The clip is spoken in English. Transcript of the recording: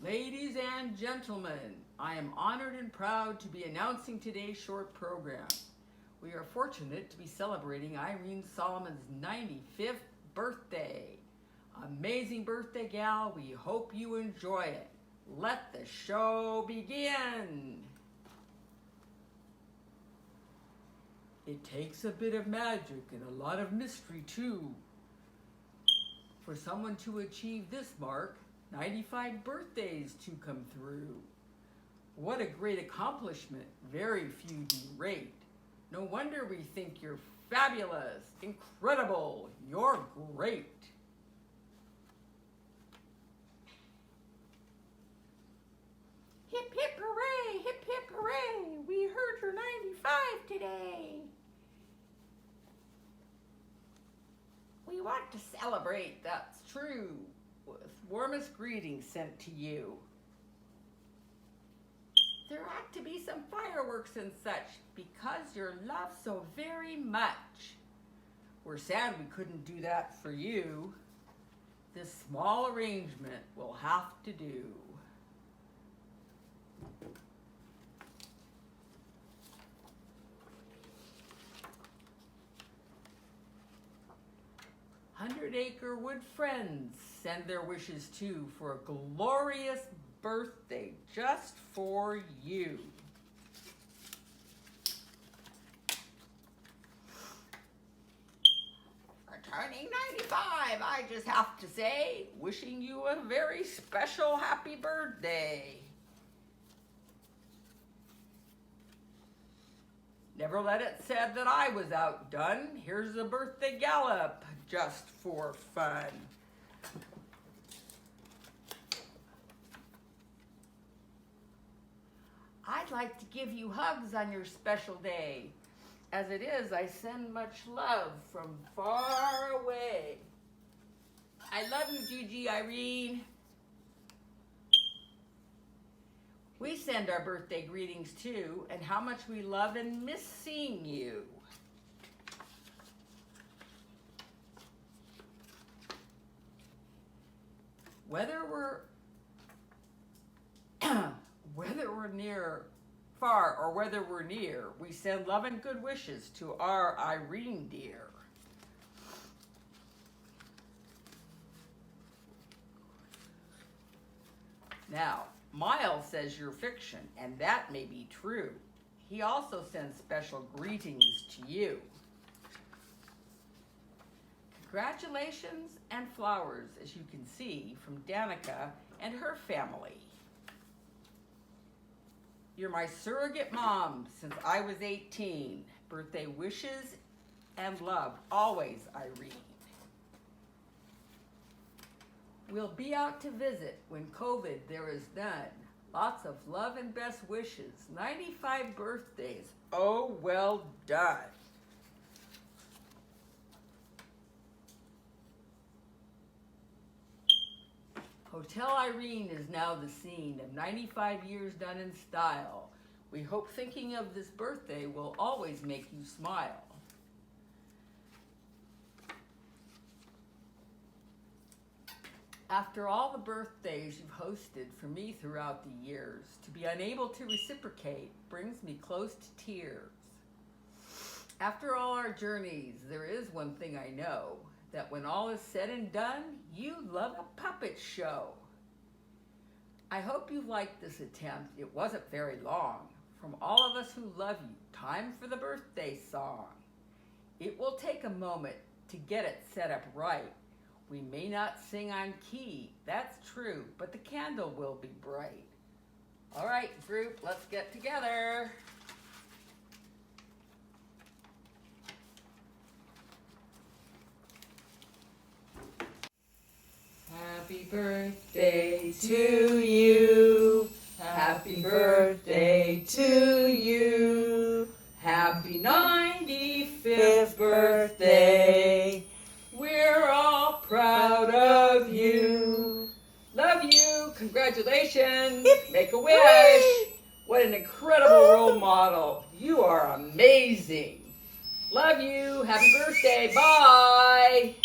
Ladies and gentlemen, I am honored and proud to be announcing today's short program. We are fortunate to be celebrating Irene Solomon's 95th birthday. Amazing birthday, gal. We hope you enjoy it. Let the show begin. It takes a bit of magic and a lot of mystery too for someone to achieve this mark, 95 birthdays to come through. What a great accomplishment. Very few do rate. No wonder we think you're fabulous, incredible, you're great. Hip hip hooray, we heard you're 95 today. We want to celebrate, that's true, with warmest greetings sent to you. There ought to be some fireworks and such because you're loved so very much. We're sad we couldn't do that for you. This small arrangement will have to do. Hundred-acre wood friends send their wishes too for a glorious birthday just for you. For turning 95, I just have to say, wishing you a very special happy birthday. Never let it said that I was outdone. Here's a birthday gallop just for fun. I'd like to give you hugs on your special day. As it is, I send much love from far away. I love you, Gigi, Irene. We send our birthday greetings too, and how much we love and miss seeing you. Whether we're near, far, or whether we're near, we send love and good wishes to our Irene dear. Now, Miles says you're fiction, and that may be true. He also sends special greetings to you. Congratulations and flowers, as you can see, from Danica and her family. You're my surrogate mom since I was 18. Birthday wishes and love, always, Irene. We'll be out to visit when COVID there is none. Lots of love and best wishes. 95 birthdays. Oh, well done. Hotel Irene is now the scene of 95 years done in style. We hope thinking of this birthday will always make you smile. After all the birthdays you've hosted for me throughout the years, to be unable to reciprocate brings me close to tears. After all our journeys, there is one thing I know, that when all is said and done, you love a puppet show. I hope you liked this attempt. It wasn't very long. From all of us who love you, time for the birthday song. It will take a moment to get it set up right. We may not sing on key, that's true, but the candle will be bright. All right, group, let's get together. Happy birthday to you. Happy birthday to you. Happy 95th birthday. We're all proud of you. Love you. Congratulations. Make a wish. What an incredible role model. You are amazing. Love you. Happy birthday. Bye.